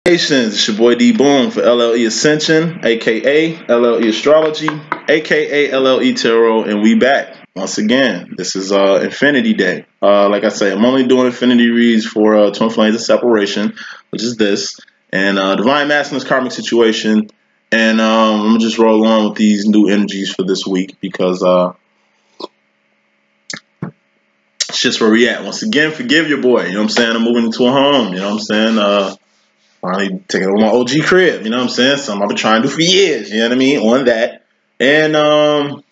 It's your boy D Boom for LLE.Ascension, aka LLE Astrology, aka LLE Tarot, and we back once again. This is Infinity Day. Like I say, I'm only doing Infinity reads for Twin Flames of Separation, which is this, and Divine Masculine's Karmic Situation, and I'm gonna just roll on with these new energies for this week because it's just where we at. Once again, forgive your boy. You know what I'm saying? I'm moving into a home. You know what I'm saying? Finally taking over my OG crib, you know what I'm saying? Something I've been trying to do for years, you know what I mean? On that. And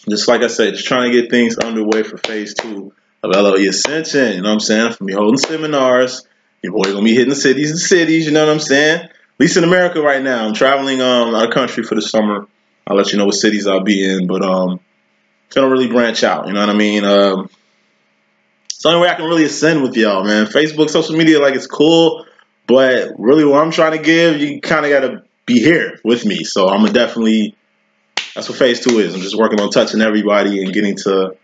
just like I said, just trying to get things underway for phase 2 of LLE.Ascension, you know what I'm saying? For me holding seminars, your boy gonna be hitting the cities, you know what I'm saying? At least in America right now. I'm traveling out of country for the summer. I'll let you know what cities I'll be in, but gonna really branch out, you know what I mean? It's the only way I can really ascend with y'all, man. Facebook, social media, like, it's cool. But really what I'm trying to give, you kind of got to be here with me. So I'm going to definitely, that's what phase 2 is. I'm just working on touching everybody and getting to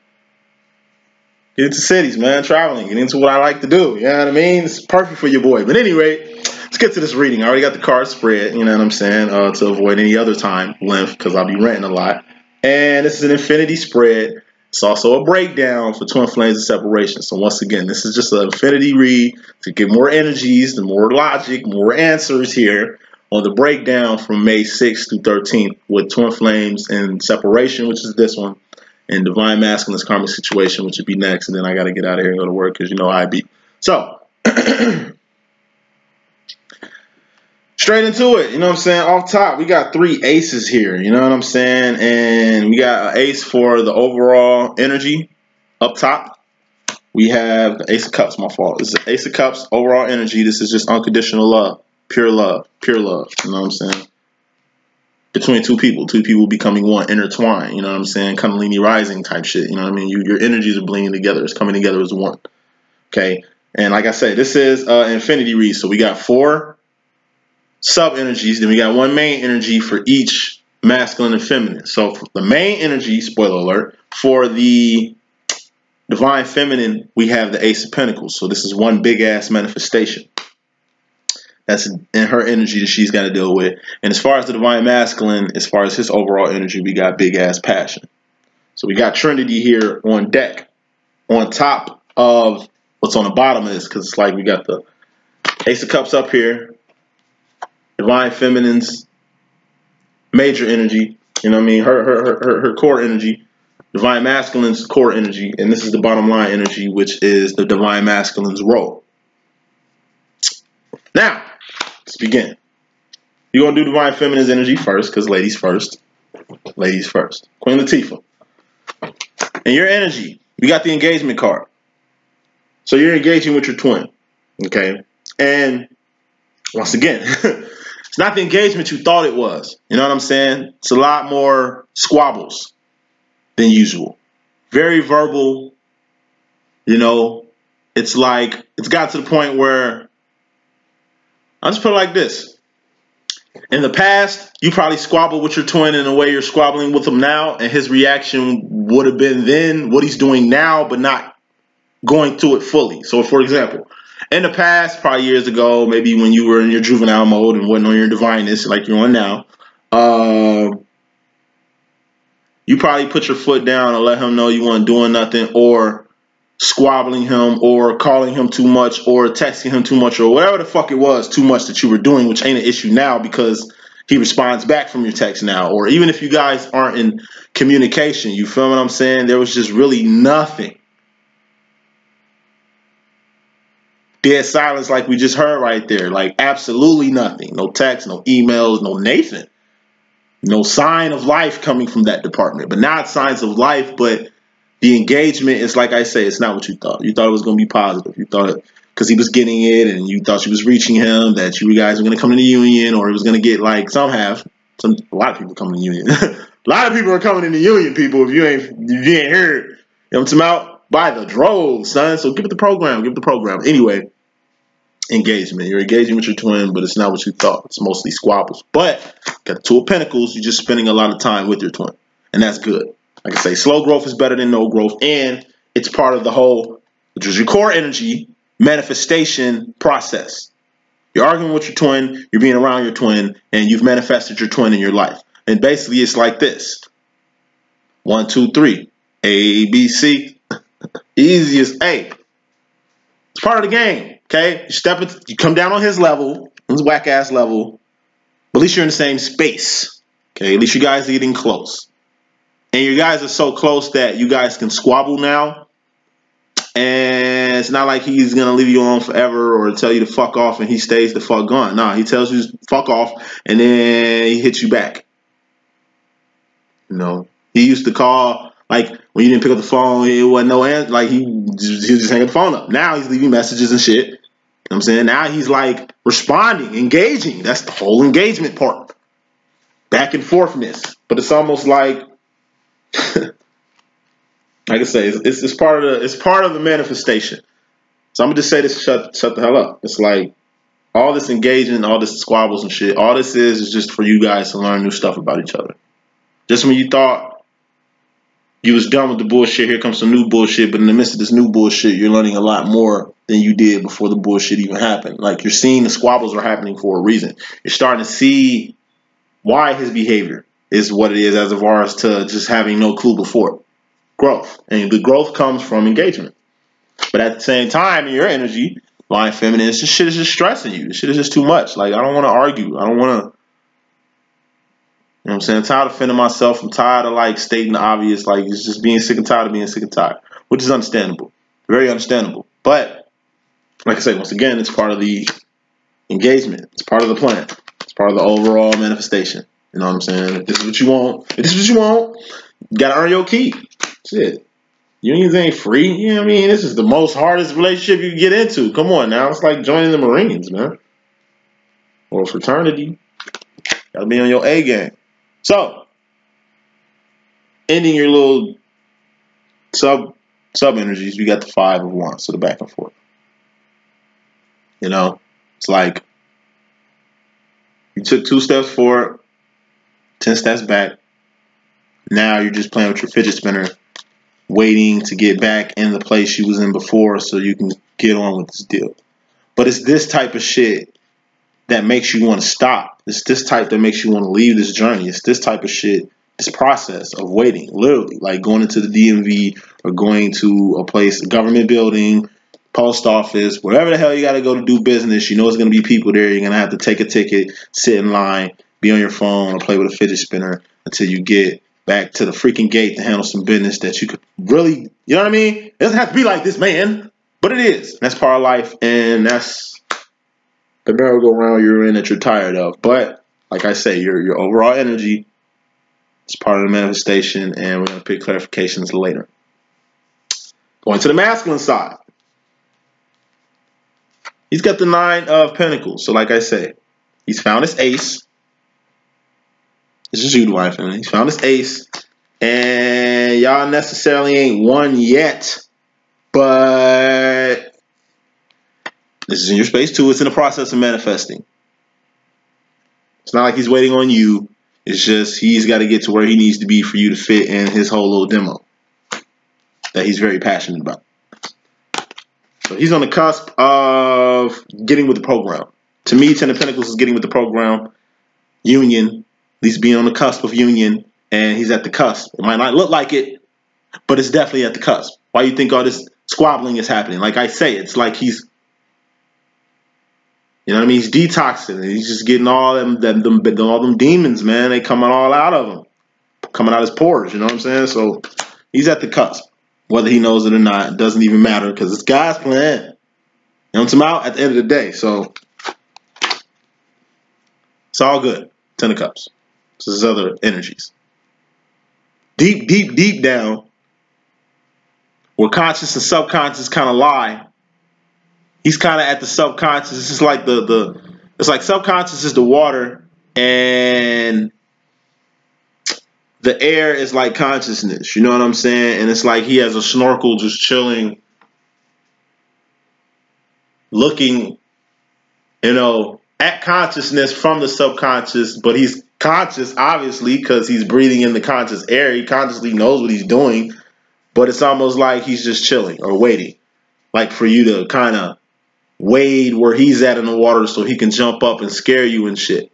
cities, man, traveling, getting into what I like to do. You know what I mean? It's perfect for your boy. But anyway, let's get to this reading. I already got the card spread, you know what I'm saying, to avoid any other time length because I'll be ranting a lot. And this is an infinity spread. It's also a breakdown for Twin Flames of Separation. So once again, this is just an infinity read to get more energies, the more logic, more answers here on the breakdown from May 6th through 13th with Twin Flames and Separation, which is this one, and Divine Masculine's Karmic Situation, which would be next. And then I got to get out of here and go to work because you know how I be. So straight into it, you know what I'm saying? Off top, we got 3 aces here, you know what I'm saying? And we got an ace for the overall energy up top. We have the Ace of Cups, my fault. This is the Ace of Cups, overall energy. This is just unconditional love, pure love, you know what I'm saying? Between two people becoming one, intertwined, you know what I'm saying? Kundalini rising type shit, you know what I mean? Your energies are blending together. It's coming together as one, okay? And like I said, this is infinity read. So we got 4 sub energies, then we got 1 main energy for each masculine and feminine. So for the main energy, spoiler alert, for the divine feminine, we have the Ace of Pentacles. So this is one big ass manifestation that's in her energy that she's got to deal with. And as far as the divine masculine, as far as his overall energy, we got big ass passion. So we got Trinity here on deck, on top of what's on the bottom of this, because it's like we got the Ace of Cups up here, divine feminine's major energy, you know what I mean, her core energy, divine masculine's core energy, and this is the bottom line energy, which is the divine masculine's role. Now, let's begin. You're going to do divine feminine's energy first, because ladies first. Ladies first. Queen Latifah. And your energy, we got the engagement card. So you're engaging with your twin, okay? And once again, it's not the engagement you thought it was. You know what I'm saying? It's a lot more squabbles than usual. Very verbal. You know, it's like, it's got to the point where, I'll just put it like this. In the past, you probably squabbled with your twin in the way you're squabbling with him now, and his reaction would have been then what he's doing now, but not going to it fully. So, for example, in the past, probably years ago, maybe when you were in your juvenile mode and wasn't on your divineness like you're on now, you probably put your foot down and let him know you weren't doing nothing, or squabbling him, or calling him too much, or texting him too much, or whatever the fuck it was too much that you were doing, which ain't an issue now because he responds back from your text now. Or even if you guys aren't in communication, you feel what I'm saying? There was just really nothing. Dead silence like we just heard right there. Like absolutely nothing. No text, no emails, no Nathan. No sign of life coming from that department. But now it's signs of life, but the engagement is, like I say, it's not what you thought. You thought it was going to be positive. You thought it because he was getting it and you thought she was reaching him, that you guys were going to come to the union, or it was going to get like a lot of people coming to the union. A lot of people are coming in the union, people, if you ain't heard. You know what I'm talking about? By the droves, son. So give it the program. Anyway, engagement. You're engaging with your twin, but it's not what you thought. It's mostly squabbles. But got the 2 of Pentacles. You're just spending a lot of time with your twin, and that's good. Like I say, slow growth is better than no growth, and it's part of the whole, which is your core energy manifestation process. You're arguing with your twin, you're being around your twin, and you've manifested your twin in your life. And basically it's like this. 1, 2, 3. A, B, C. Easy as A. It's part of the game, okay? You come down on his level, his whack-ass level, but at least you're in the same space, okay? At least you guys are getting close. And you guys are so close that you guys can squabble now. And it's not like he's going to leave you alone forever or tell you to fuck off and he stays the fuck gone. Nah, he tells you to fuck off and then he hits you back. You know, he used to call, like, when you didn't pick up the phone, it wasn't no answer. Like, he just hang the phone up. Now he's leaving messages and shit. You know what I'm saying? Now he's, like, responding, engaging. That's the whole engagement part. Back and forthness. But it's almost like, like I say, it's part of the manifestation. So I'm gonna just say this, shut the hell up. It's like all this engagement, all this squabbles and shit, all this is just for you guys to learn new stuff about each other. Just when you thought you was done with the bullshit, here comes some new bullshit, but in the midst of this new bullshit, you're learning a lot more than you did before the bullshit even happened. Like, you're seeing the squabbles are happening for a reason. You're starting to see why his behavior is what it is as far as to just having no clue before it. Growth. And the growth comes from engagement. But at the same time, in your energy, line feminine, this shit is just stressing you. This shit is just too much. Like, I don't want to argue. I don't want to, you know what I'm saying? I'm tired of defending myself. I'm tired of, like, stating the obvious. Like, it's just being sick and tired of being sick and tired, which is understandable. Very understandable. But, like I say, once again, it's part of the engagement. It's part of the plan. It's part of the overall manifestation. You know what I'm saying? If this is what you want, you got to earn your key. Shit. Unions ain't free. You know what I mean? This is the most hardest relationship you can get into. Come on now. It's like joining the Marines, man. Or fraternity. Gotta be on your A game. So, ending your little sub energies, you got the 5 of Wands, so the back and forth. You know, it's like you took 2 steps forward, 10 steps back. Now you're just playing with your fidget spinner, waiting to get back in the place you was in before so you can get on with this deal. But it's this type of shit that makes you want to stop. It's this type that makes you want to leave this journey. It's this type of shit, this process of waiting, literally, like going into the DMV or going to a place, a government building, post office, wherever the hell you got to go to do business. You know it's going to be people there. You're going to have to take a ticket, sit in line, be on your phone, or play with a fidget spinner until you get back to the freaking gate to handle some business that you could really, you know what I mean? It doesn't have to be like this, man. But it is. That's part of life, and that's the merry-go-round you're in that you're tired of. But, like I say, your overall energy is part of the manifestation, and we're going to pick clarifications later. Going to the masculine side. He's got the 9 of Pentacles. So, like I say, he's found his ace. This is you, wife, and he's found his ace, and y'all necessarily ain't won yet, but this is in your space too. It's in the process of manifesting. It's not like he's waiting on you. It's just he's got to get to where he needs to be for you to fit in his whole little demo that he's very passionate about. So he's on the cusp of getting with the program. To me, 10 of Pentacles is getting with the program. Union. At least being on the cusp of union, and he's at the cusp. It might not look like it, but it's definitely at the cusp. Why you think all this squabbling is happening? Like I say, it's like he's, you know what I mean? He's detoxing, and he's just getting all them demons, man. They coming all out of him, coming out his pores. You know what I'm saying? So he's at the cusp, whether he knows it or not. It doesn't even matter because it's God's plan. You know what I'm out at the end of the day. So it's all good. 10 of Cups. This is other energies. Deep, deep, deep down, where conscious and subconscious kind of lie, he's kind of at the subconscious. This is like it's like subconscious is the water, and the air is like consciousness. You know what I'm saying? And it's like he has a snorkel just chilling, looking, you know, at consciousness from the subconscious, but he's conscious, obviously, because he's breathing in the conscious air. He consciously knows what he's doing, but it's almost like he's just chilling or waiting, like for you to kind of wade where he's at in the water so he can jump up and scare you and shit.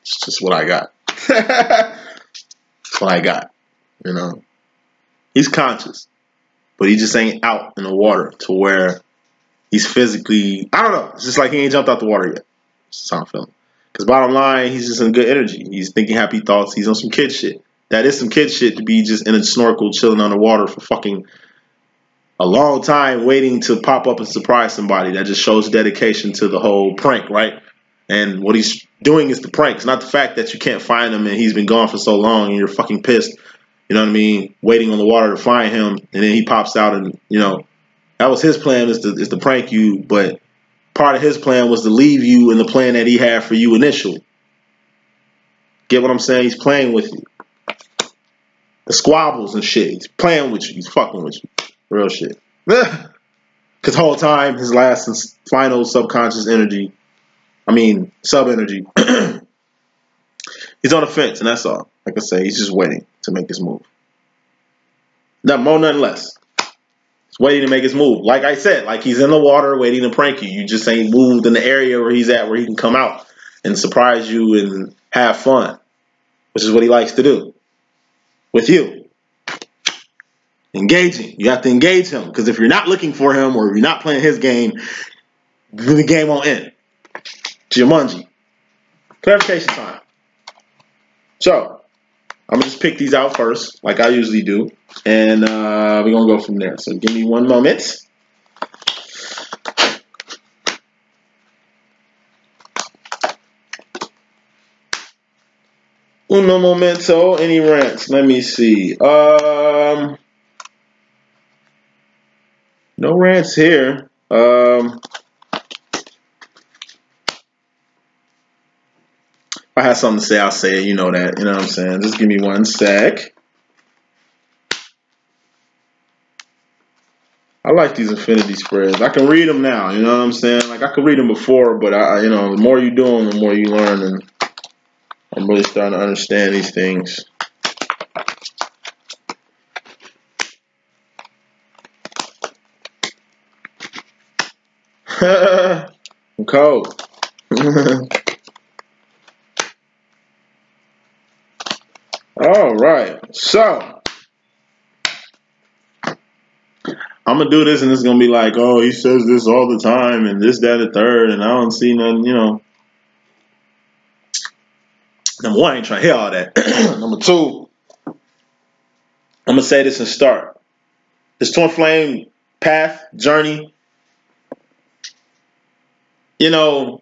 It's just what I got. That's what I got. You know, he's conscious, but he just ain't out in the water to where he's physically, I don't know. It's just like he ain't jumped out the water yet. That's how I'm feeling. Because bottom line, he's just in good energy. He's thinking happy thoughts. He's on some kid shit. That is some kid shit to be just in a snorkel chilling underwater for fucking a long time waiting to pop up and surprise somebody. That just shows dedication to the whole prank, right? And what he's doing is the prank. It's not the fact that you can't find him and he's been gone for so long and you're fucking pissed. You know what I mean? Waiting on the water to find him, and then he pops out, and you know that was his plan, is to prank you. But part of his plan was to leave you in the plan that he had for you initially. Get what I'm saying? He's playing with you. The squabbles and shit. He's playing with you. He's fucking with you. Real shit. Because the whole time, his last and final subconscious energy, sub energy, he's on the fence, and that's all. Like I say, he's just waiting to make his move. Nothing more, nothing less. He's waiting to make his move. Like I said, like he's in the water waiting to prank you. You just ain't moved in the area where he's at, where he can come out and surprise you and have fun, which is what he likes to do with you. Engaging. You have to engage him, because if you're not looking for him or if you're not playing his game, the game won't end. Jumanji. Clarification time. So, I'm going to just pick these out first, like I usually do, and we're going to go from there. So give me one moment. Uno momento. Any rants? Let me see. No rants here. If I have something to say, I'll say it. You know that. You know what I'm saying? Just give me one sec. I like these infinity spreads. I can read them now. You know what I'm saying? Like I could read them before, but the more you do them, the more you learn, and I'm really starting to understand these things. I'm cold. All right, so I'm gonna do this, and it's gonna be like, oh, he says this all the time, and this, that, and the third, and I don't see nothing, you know. Number one, I ain't trying to hear all that. Number two, I'm gonna say this and start. This twin flame path journey, you know,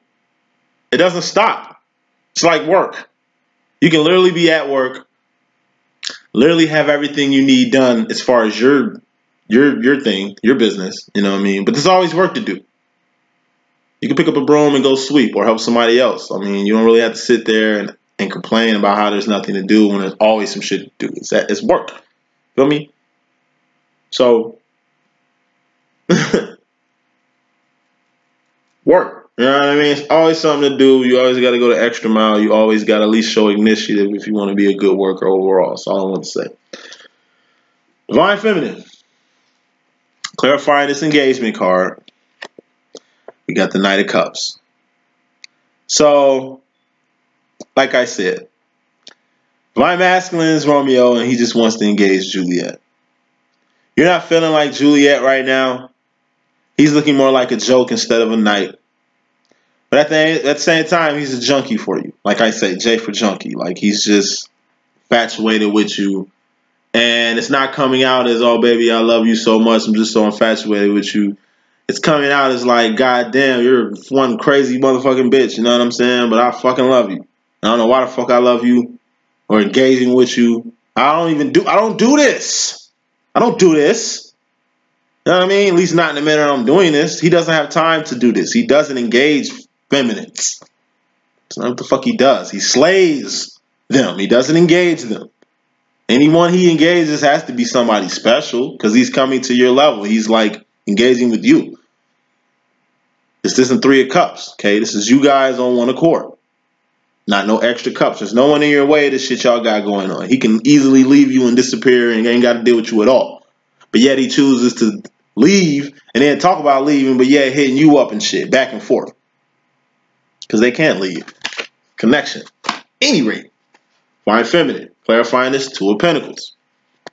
it doesn't stop. It's like work. You can literally be at work, literally have everything you need done as far as your thing, your business, you know what I mean? But there's always work to do. You can pick up a broom and go sweep or help somebody else. I mean, you don't really have to sit there and complain about how there's nothing to do when there's always some shit to do. It's work. Feel me? So, work. You know what I mean? It's always something to do. You always got to go the extra mile. You always got to at least show initiative if you want to be a good worker overall. That's all I want to say. Divine Feminine. Clarifying this engagement card. We got the Knight of Cups. So, like I said, Divine Masculine is Romeo, and he just wants to engage Juliet. You're not feeling like Juliet right now. He's looking more like a joke instead of a knight. But at the same time, he's a junkie for you. Like I say, J for junkie. Like he's just infatuated with you. And it's not coming out as, oh, baby, I love you so much. I'm just so infatuated with you. It's coming out as like, God damn, you're one crazy motherfucking bitch. You know what I'm saying? But I fucking love you. I don't know why the fuck I love you or engaging with you. I don't do this. I don't do this. You know what I mean? At least not in the manner I'm doing this. He doesn't have time to do this. He doesn't engage feminists. That's not what the fuck he does. He slays them. He doesn't engage them. Anyone he engages has to be somebody special because he's coming to your level. He's like engaging with you. This isn't Three of Cups, okay? This is you guys on one accord. Not no extra cups. There's no one in your way of this shit y'all got going on. He can easily leave you and disappear and ain't got to deal with you at all. But yet he chooses to leave and then talk about leaving, but yeah, hitting you up and shit, back and forth. Because they can't leave. Connection. Any rate. Divine Feminine. Clarifying this, Two of Pentacles. You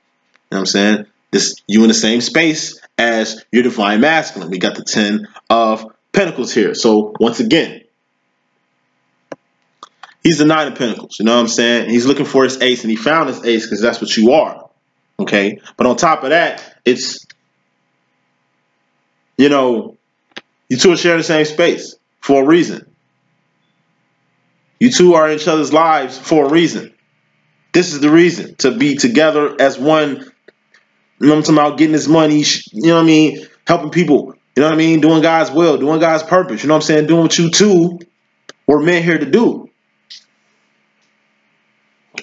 know what I'm saying? This, you in the same space as your Divine Masculine. We got the 10 of Pentacles here. So, once again, he's the 9 of Pentacles. You know what I'm saying? He's looking for his ace, and he found his ace because that's what you are. Okay? But on top of that, it's, you know, you two are sharing the same space for a reason. You two are in each other's lives for a reason. This is the reason, to be together as one. You know what I'm talking about? Getting this money, you know what I mean? Helping people, you know what I mean? Doing God's will, doing God's purpose. You know what I'm saying? Doing what you two were meant here to do.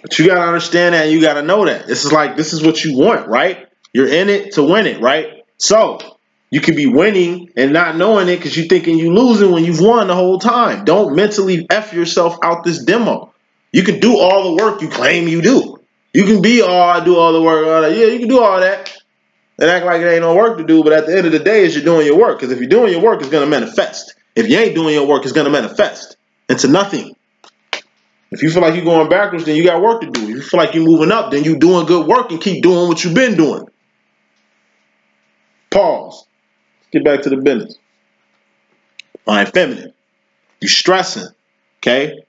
But you got to understand that, and you got to know that. This is like, this is what you want, right? You're in it to win it, right? So, you could be winning and not knowing it because you're thinking you're losing when you've won the whole time. Don't mentally F yourself out this demo. You can do all the work you claim you do. You can be I do all the work. Yeah, you can do all that and act like it ain't no work to do. But at the end of the day, is you're doing your work. Because if you're doing your work, it's going to manifest. If you ain't doing your work, it's going to manifest into nothing. If you feel like you're going backwards, then you got work to do. If you feel like you're moving up, then you're doing good work and keep doing what you've been doing. Pause. Let's get back to the business. Divine Feminine. You stressing. Okay?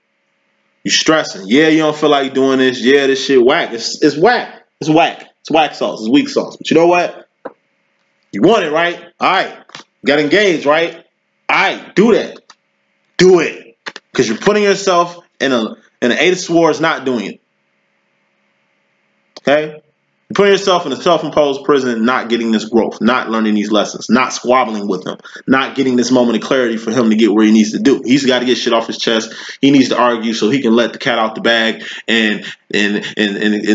You stressing. Yeah, you don't feel like doing this. Yeah, this shit whack. It's whack. It's whack. It's whack sauce. It's weak sauce. But you know what? You want it, right? All right. You got engaged, right? All right. Do that. Do it. Because you're putting yourself in an 8 of Swords not doing it. Okay? You're putting yourself in a self-imposed prison, not getting this growth, not learning these lessons, not squabbling with him, not getting this moment of clarity for him to get where he needs to do. He's got to get shit off his chest. He needs to argue so he can let the cat out the bag and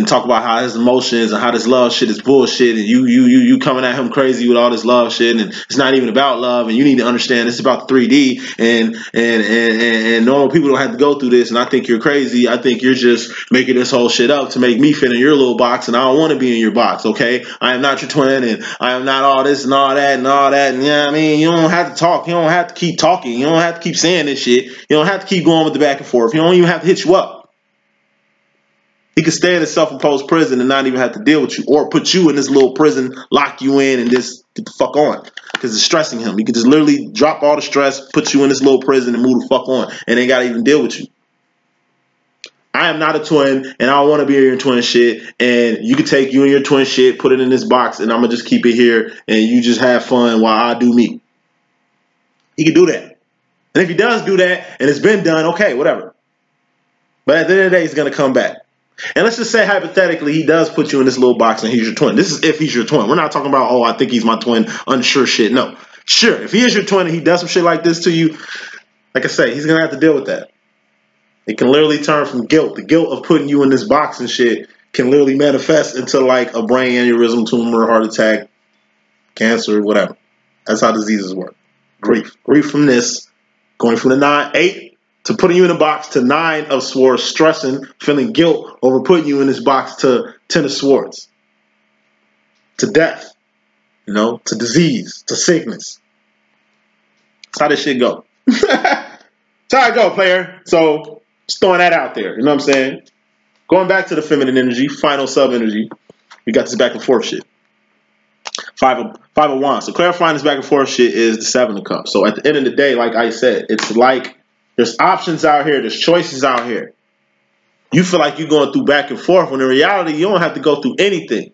talk about how his emotions and how this love shit is bullshit, and you coming at him crazy with all this love shit, and it's not even about love, and you need to understand it's about 3D, and normal people don't have to go through this, and I think you're crazy. I think you're just making this whole shit up to make me fit in your little box, and I don't want to be in your box, okay? I am not your twin, and I am not all this and all that and all that, and you know what I mean? You don't have to talk. You don't have to keep talking. You don't have to keep saying this shit. You don't have to keep going with the back and forth. You don't even have to hit you up. He could stay in a self-imposed prison and not even have to deal with you, or put you in this little prison, lock you in, and just get the fuck on because it's stressing him. He could just literally drop all the stress, put you in this little prison, and move the fuck on, and ain't got to even deal with you. I am not a twin, and I don't want to be in your twin shit, and you can take you and your twin shit, put it in this box, and I'm going to just keep it here, and you just have fun while I do me. He can do that. And if he does do that, and it's been done, okay, whatever. But at the end of the day, he's going to come back. And let's just say, hypothetically, he does put you in this little box, and he's your twin. This is if he's your twin. We're not talking about, oh, I think he's my twin, unsure shit. No. Sure, if he is your twin and he does some shit like this to you, like I say, he's going to have to deal with that. It can literally turn from guilt. The guilt of putting you in this box and shit can literally manifest into like a brain aneurysm, tumor, heart attack, cancer, whatever. That's how diseases work. Grief. Grief from this, going from the 8 to putting you in a box to 9 of Swords, stressing, feeling guilt over putting you in this box to 10 of Swords. To death, you know, to disease, to sickness. That's how this shit go. That's how it go, player. So, just throwing that out there, you know what I'm saying? Going back to the feminine energy, final sub energy, we got this back and forth shit. Five of Wands. So clarifying this back and forth shit is the 7 of Cups. So at the end of the day, like I said, it's like there's options out here, there's choices out here. You feel like you're going through back and forth when in reality you don't have to go through anything.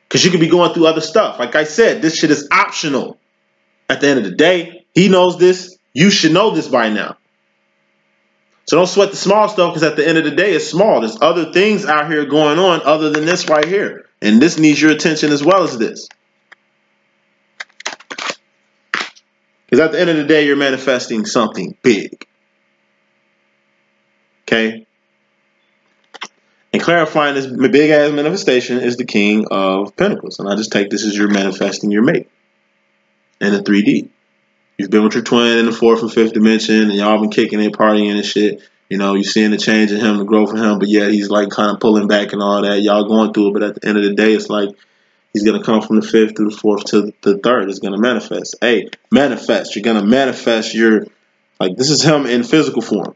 Because you could be going through other stuff. Like I said, this shit is optional. At the end of the day, he knows this. You should know this by now. So don't sweat the small stuff, because at the end of the day, it's small. There's other things out here going on other than this right here. And this needs your attention as well as this. Because at the end of the day, you're manifesting something big. Okay? And clarifying this big-ass manifestation is the King of Pentacles. And I just take this as you're manifesting your mate in the 3D. You've been with your twin in the 4th and 5th dimension, and y'all been kicking it, partying and shit. You know, you're seeing the change in him, the growth in him, but yeah, he's like kind of pulling back and all that. Y'all going through it, but at the end of the day, it's like He's going to come from the 5th to the 4th to the 3rd. It's going to manifest. Hey, manifest. You're going to manifest your, like, this is him in physical form.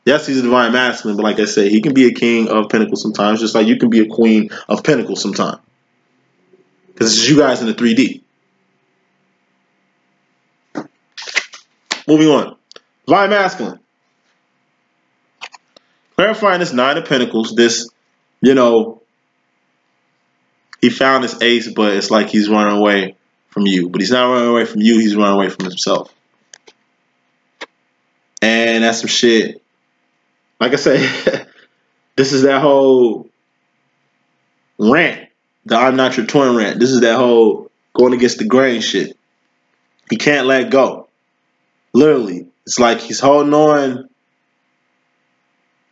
Yes, he's a divine masculine, but like I said, he can be a king of pentacles sometimes, just like you can be a queen of pentacles sometimes. Because this is you guys in the 3D. Moving on. Divine masculine. Clarifying this 9 of pentacles, this, you know, he found his ace, but it's like he's running away from you. But he's not running away from you, he's running away from himself. And that's some shit. Like I say, this is that whole rant, the I'm not your twin rant. This is that whole going against the grain shit. He can't let go. Literally. It's like he's holding on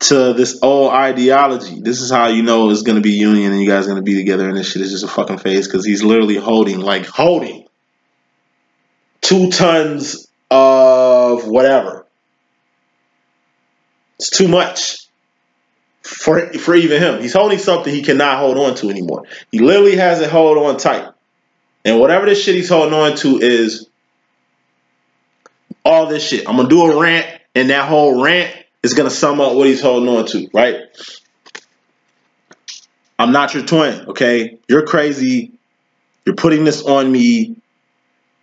to this old ideology. This is how you know it's going to be union and you guys are going to be together, and this shit is just a fucking phase, because he's literally holding 2 tons of whatever. It's too much for even him. He's holding something he cannot hold on to anymore. He literally has it hold on tight. And whatever this shit he's holding on to is all this shit. I'm going to do a rant, and that whole rant is going to sum up what he's holding on to, right? I'm not your twin, okay? You're crazy. You're putting this on me.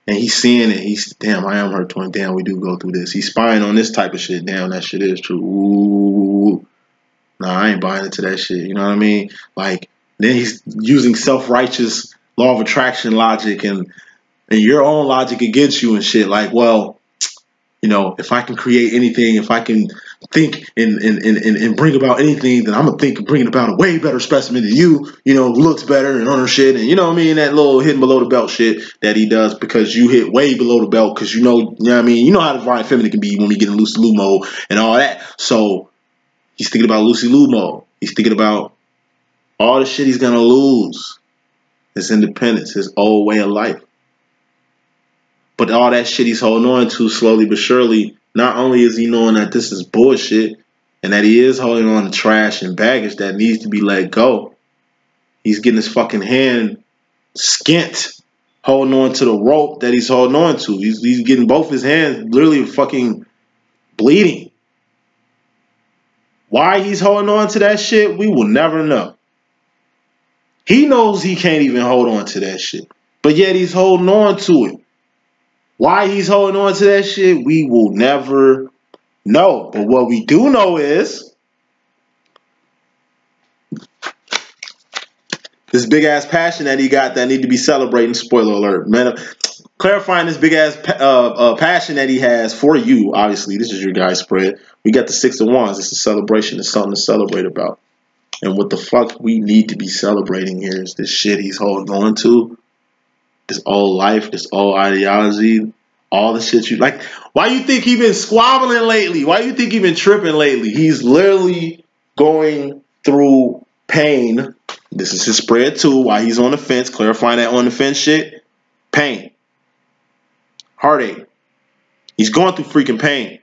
And he's seeing it. He's, damn, I am her twin. Damn, we do go through this. He's spying on this type of shit. Damn, that shit is true. Ooh. Nah, I ain't buying into that shit. You know what I mean? Like, then he's using self-righteous law of attraction logic and your own logic against you and shit. Like, well, you know, if I can create anything, if I can think and bring about anything, then I'm going to think of bringing about a way better specimen than you, you know, who looks better and other shit. And you know what I mean? That little hitting below the belt shit that he does because you hit way below the belt because you know what I mean? You know how divine feminine can be when we get in Lucy Lou mode and all that. So he's thinking about Lucy Lou mode. He's thinking about all the shit he's going to lose. His independence, his old way of life. But all that shit he's holding on to slowly but surely, not only is he knowing that this is bullshit and that he is holding on to trash and baggage that needs to be let go, he's getting his fucking hand skint holding on to the rope that he's holding on to. He's getting both his hands literally fucking bleeding. Why he's holding on to that shit, we will never know. He knows he can't even hold on to that shit, but yet he's holding on to it. Why he's holding on to that shit, we will never know. But what we do know is this big ass passion that he got that need to be celebrating. Spoiler alert, man. Clarifying this big ass passion that he has for you. Obviously, this is your guys' spread. We got the 6 of Wands. It's a celebration. It's something to celebrate about. And what the fuck we need to be celebrating here is this shit he's holding on to. This old life, this old ideology, all the shit you like. Why you think he been squabbling lately? Why you think he been tripping lately? He's literally going through pain. This is his spread too. While he's on the fence, clarifying that on the fence shit. Pain, heartache. He's going through freaking pain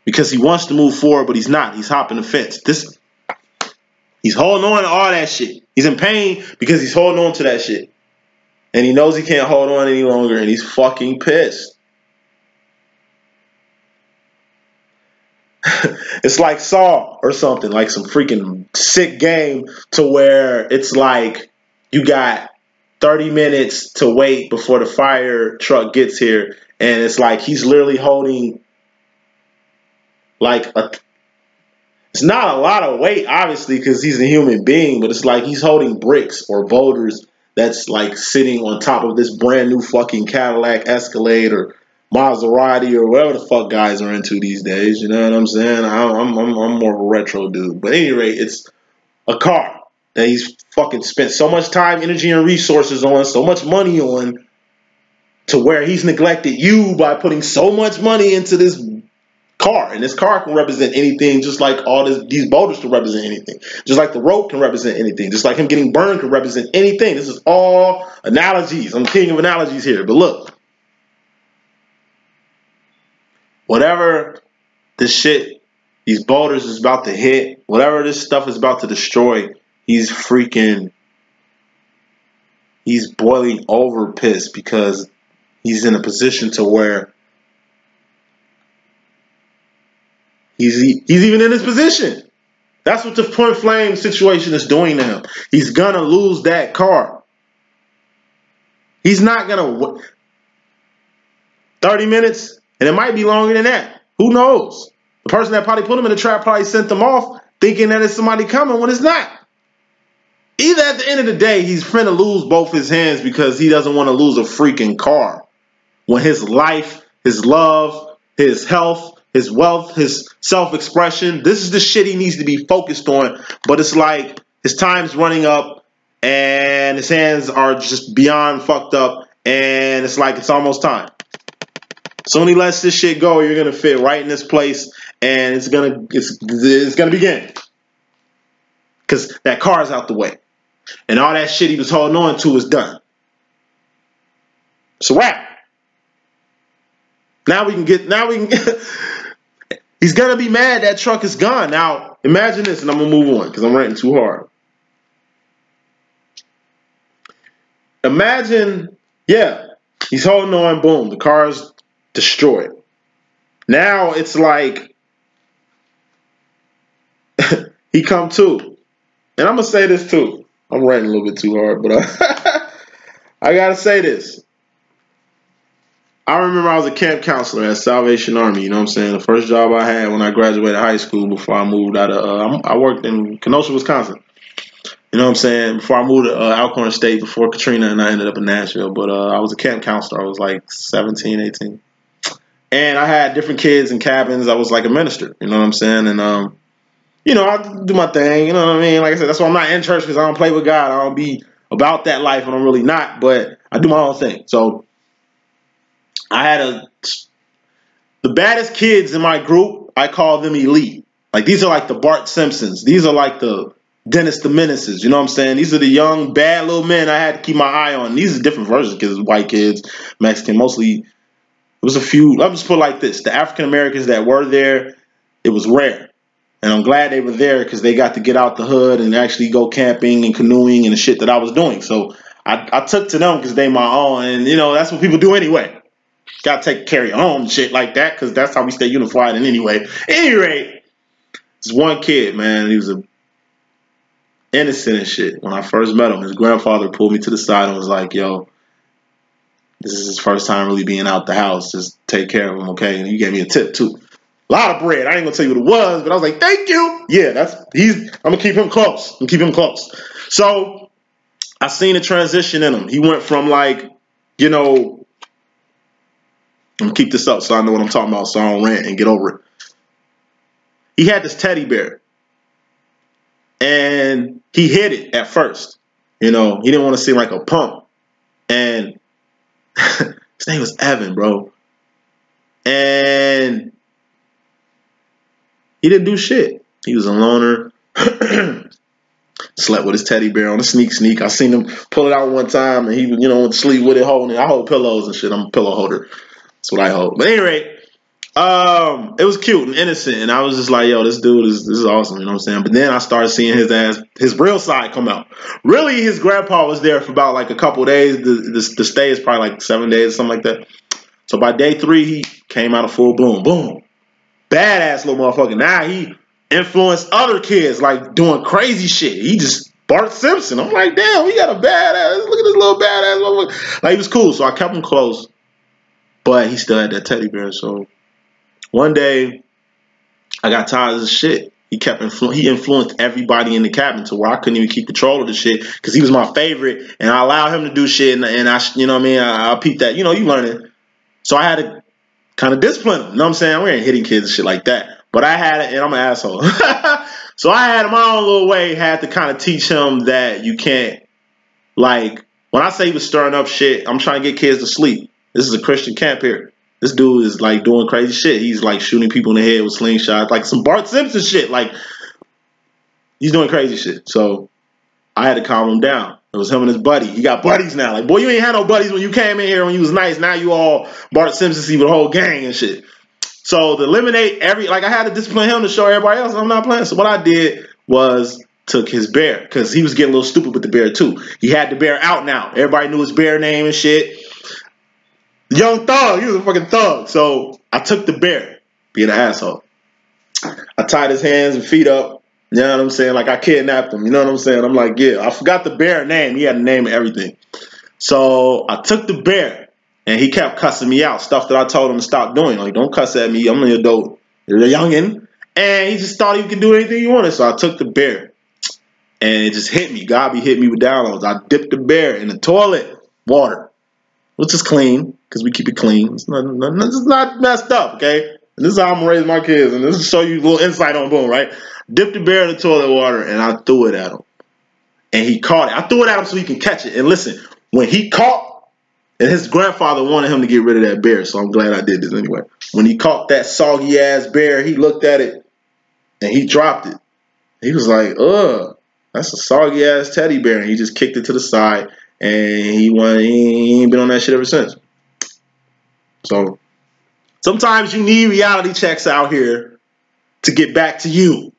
because he wants to move forward, but he's not. He's hopping the fence. He's holding on to all that shit. He's in pain because he's holding on to that shit. And he knows he can't hold on any longer, and he's fucking pissed. It's like Saw or something, like some freaking sick game to where it's like you got 30 minutes to wait before the fire truck gets here, and it's like he's literally holding like it's not a lot of weight, obviously, because he's a human being, but it's like he's holding bricks or boulders that's like sitting on top of this brand new fucking Cadillac Escalade or Maserati or whatever the fuck guys are into these days. You know what I'm saying? I'm more of a retro dude. But at any rate, it's a car that he's fucking spent so much time, energy, and resources on, so much money on, to where he's neglected you by putting so much money into this car. And this car can represent anything, just like all these boulders can represent anything. Just like the rope can represent anything. Just like him getting burned can represent anything. This is all analogies. I'm king of analogies here. But look, whatever this shit, these boulders is about to hit, whatever this stuff is about to destroy, he's boiling over pissed because he's in a position to where he's even in his position. That's what the point flame situation is doing to him. He's gonna lose that car. He's not gonna 30 minutes, and it might be longer than that. Who knows? The person that probably put him in the trap probably sent them off thinking that it's somebody coming when it's not. Either at the end of the day, he's finna lose both his hands because he doesn't want to lose a freaking car. When his life, his love, his health, his wealth, his self-expression, this is the shit he needs to be focused on. But it's like his time's running up and his hands are just beyond fucked up, and it's like it's almost time. So when he lets this shit go, you're gonna fit right in this place, and it's gonna begin. Cause that car's out the way. And all that shit he was holding on to is done. It's a wrap. Now we can get he's gonna be mad that truck is gone. Now imagine this, and I'm gonna move on because I'm ranting too hard. Imagine, yeah, he's holding on, boom, the car's destroyed. Now it's like he come to. And I'm gonna say this too. I'm ranting a little bit too hard, but I gotta say this. I remember I was a camp counselor at Salvation Army. You know what I'm saying? The first job I had when I graduated high school before I moved out of, I worked in Kenosha, Wisconsin. You know what I'm saying? Before I moved to Alcorn State, before Katrina, and I ended up in Nashville. But I was a camp counselor. I was like 17, 18. And I had different kids in cabins. I was like a minister. You know what I'm saying? And, you know, I do my thing. You know what I mean? Like I said, that's why I'm not in church, because I don't play with God. I don't be about that life, and I'm really not. But I do my own thing. So I had the baddest kids in my group, I call them elite. Like, these are like the Bart Simpsons. These are like the Dennis the Menaces. You know what I'm saying? These are the young, bad little men I had to keep my eye on. These are different versions because white kids, Mexican, mostly. It was a few. Let me just put it like this. The African Americans that were there, it was rare. And I'm glad they were there because they got to get out the hood and actually go camping and canoeing and the shit that I was doing. So I took to them because they my own. And, you know, that's what people do anyway. Got to take care of your own shit like that because that's how we stay unified. And anyway, at any rate, this one kid, man, he was a innocent and shit. When I first met him, his grandfather pulled me to the side and was like, yo, this is his first time really being out the house. Just take care of him, okay? And he gave me a tip, too. A lot of bread. I ain't gonna tell you what it was, but I was like, thank you. Yeah, I'm gonna keep him close. So I seen a transition in him. He went from, like, you know, I'm gonna keep this up so I know what I'm talking about so I don't rant and get over it. He had this teddy bear. And he hid it at first. You know, he didn't want to seem like a punk. And his name was Evan, bro. And he didn't do shit. He was a loner. Slept with his teddy bear on a sneak. I seen him pull it out one time, and he, you know, went to sleep with it holding it. I hold pillows and shit. I'm a pillow holder. That's what I hold. But anyway, it was cute and innocent, and I was just like, yo, this dude this is awesome, you know what I'm saying? But then I started seeing his real side come out. Really, his grandpa was there for about like a couple days. The stay is probably like 7 days or something like that. So by day 3, he came out of full bloom. Boom. Badass little motherfucker. Now he influenced other kids, like doing crazy shit. He just Bart Simpson. I'm like, damn, he got a badass. Look at this little badass motherfucker. Like, he was cool, so I kept him close. But he still had that teddy bear, so one day, I got tired of this shit. He influenced everybody in the cabin to where I couldn't even keep control of the shit because he was my favorite, and I allowed him to do shit, and I, you know what I mean? I peeped that. You know, you learn it. So I had to kind of discipline him. You know what I'm saying? We ain't hitting kids and shit like that. But I had it, and I'm an asshole. So I had my own little way, had to kind of teach him that you can't, like, when I say he was stirring up shit, I'm trying to get kids to sleep. This is a Christian camp here. This dude is like doing crazy shit. He's like shooting people in the head with slingshots, like some Bart Simpson shit. Like, he's doing crazy shit. So I had to calm him down. It was him and his buddy. He got buddies now. Like, boy, you ain't had no buddies when you came in here when you was nice. Now you all Bart Simpson with a whole gang and shit. So to eliminate I had to discipline him to show everybody else I'm not playing. So what I did was took his bear because he was getting a little stupid with the bear too. He had the bear out now. Everybody knew his bear name and shit. Young Thug, he was a fucking thug. So I took the bear, being an asshole. I tied his hands and feet up. You know what I'm saying? Like I kidnapped him. You know what I'm saying? I'm like, yeah, I forgot the bear name. He had a name and everything. So I took the bear, and he kept cussing me out. Stuff that I told him to stop doing. Like, don't cuss at me. I'm an adult. You're a youngin'. And he just thought he could do anything he wanted. So I took the bear, and it just hit me. God be hit me with downloads. I dipped the bear in the toilet water, which is clean because we keep it clean. It's not messed up, okay? And this is how I'm gonna raise my kids, and this will show you a little insight on boom, right? Dipped the bear in the toilet water, and I threw it at him, and he caught it. I threw it at him so he can catch it. And listen, when he caught, and his grandfather wanted him to get rid of that bear, so I'm glad I did this anyway. When he caught that soggy ass bear, he looked at it, and he dropped it. He was like, "Ugh, that's a soggy ass teddy bear," and he just kicked it to the side. And he ain't been on that shit ever since. So sometimes you need reality checks out here to get back to you.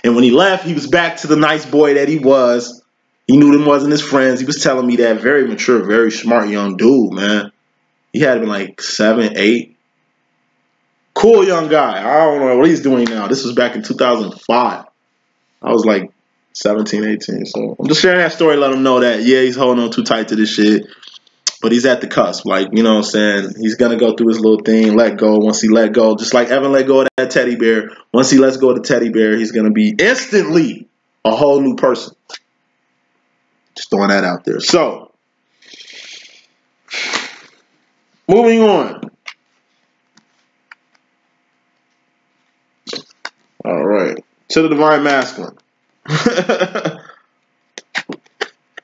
And when he left, he was back to the nice boy that he was. He knew them wasn't his friends. He was telling me that. Very mature, very smart young dude, man. He had been like 7, 8. Cool young guy. I don't know what he's doing now. This was back in 2005. I was like 17, 18. So I'm just sharing that story, let him know that, yeah, he's holding on too tight to this shit. But he's at the cusp. Like, you know what I'm saying? He's going to go through his little thing, let go. Once he let go, just like Evan let go of that teddy bear, once he lets go of the teddy bear, he's going to be instantly a whole new person. Just throwing that out there. So, moving on. All right. To the Divine Masculine.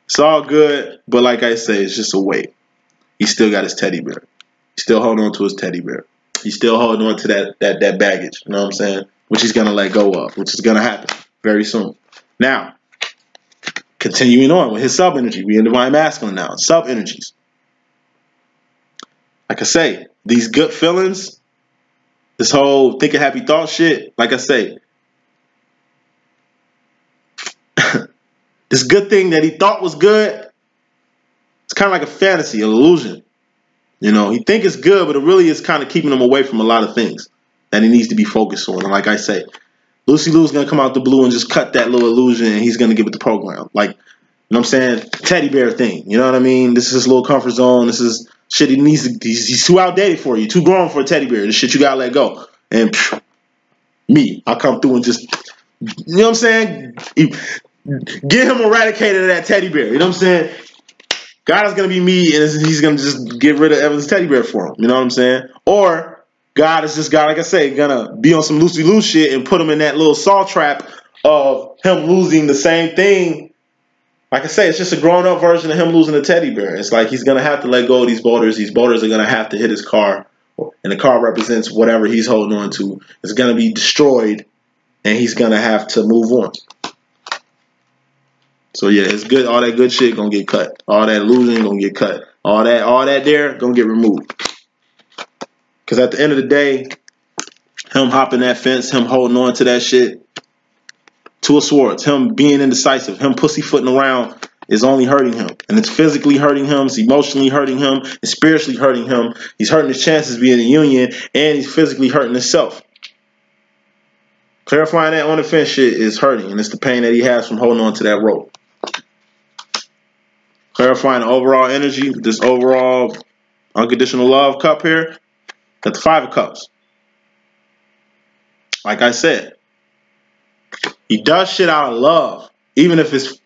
It's all good, but like I say, it's just a weight. He still got his teddy bear. He's still holding on to his teddy bear. He's still holding on to that baggage, you know what I'm saying? Which he's gonna let go of, which is gonna happen very soon. Now, continuing on with his sub energy, we in Divine Masculine now. Sub energies. Like I say, these good feelings, this whole thinking happy thought shit, like I say, this good thing that he thought was good, it's kind of like a fantasy, an illusion. You know, he think it's good, but it really is kind of keeping him away from a lot of things that he needs to be focused on. And like I say, Lucy Lou's going to come out the blue and just cut that little illusion, and he's going to give it the program. Like, you know what I'm saying? Teddy bear thing. You know what I mean? This is his little comfort zone. This is shit he needs to, he's too outdated for you. Too grown for a teddy bear. This shit you got to let go. And me, I'll come through and just, you know what I'm saying? Get him eradicated of that teddy bear. You know what I'm saying? God is going to be me, and he's going to just get rid of Evan's teddy bear for him. You know what I'm saying? Or God is just, like I say, going to be on some Lucy Lou shit and put him in that little saw trap of him losing the same thing. Like I say, it's just a grown-up version of him losing a teddy bear. It's like he's going to have to let go of these boulders. These boulders are going to have to hit his car, and the car represents whatever he's holding on to. It's going to be destroyed, and he's going to have to move on. So yeah, it's good. All that good shit gonna get cut. All that losing gonna get cut. All that there gonna get removed. Cause at the end of the day, him hopping that fence, him holding on to that shit, to a sword, him being indecisive, him pussyfooting around is only hurting him. And it's physically hurting him, it's emotionally hurting him, it's spiritually hurting him. He's hurting his chances of being in a union, and he's physically hurting himself. Clarifying that on the fence shit is hurting, and it's the pain that he has from holding on to that rope. Clarifying the overall energy, this overall unconditional love cup here, got the 5 of Cups. Like I said, he does shit out of love, even if it's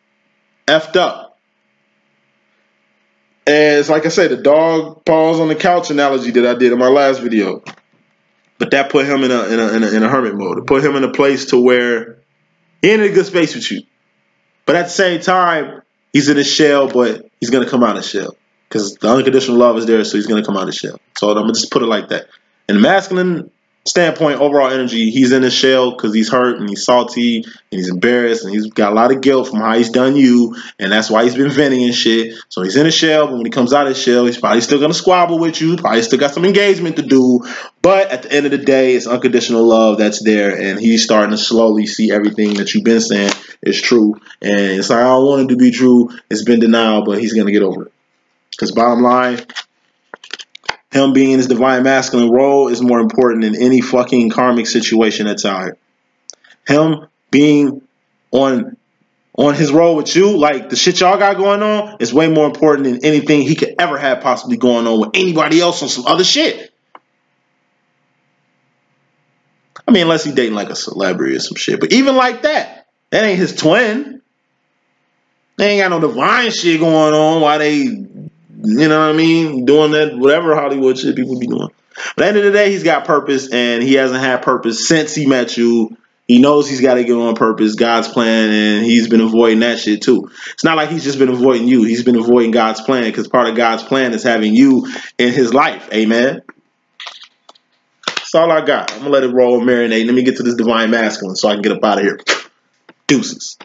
effed up. And it's like I said, the dog paws on the couch analogy that I did in my last video. But that put him in a hermit mode. It put him in a place to where he ain't in a good space with you. But at the same time, he's in his shell, but he's going to come out of the shell. Because the unconditional love is there, so he's going to come out of the shell. So I'm going to just put it like that. In the masculine standpoint, overall energy, he's in his shell because he's hurt and he's salty and he's embarrassed and he's got a lot of guilt from how he's done you, and that's why he's been venting and shit. So he's in his shell, but when he comes out of his shell, he's probably still going to squabble with you, probably still got some engagement to do, But at the end of the day, it's unconditional love that's there, and he's starting to slowly see everything that you've been saying is true. And it's like, I don't want it to be true. It's been denial, but he's going to get over it. Because bottom line, him being in his divine masculine role is more important than any fucking karmic situation that's out here. Him being on his role with you, like the shit y'all got going on, is way more important than anything he could ever have possibly going on with anybody else on some other shit. I mean, unless he's dating like a celebrity or some shit. But even like that, that ain't his twin. They ain't got no divine shit going on while they, you know what I mean, doing that, whatever Hollywood shit people be doing. But at the end of the day, he's got purpose, and he hasn't had purpose since he met you. He knows he's got to get on purpose, God's plan, and he's been avoiding that shit too. It's not like he's just been avoiding you. He's been avoiding God's plan, because part of God's plan is having you in his life. Amen. That's all I got. I'm going to let it roll and marinate. Let me get to this divine masculine so I can get up out of here. Deuces.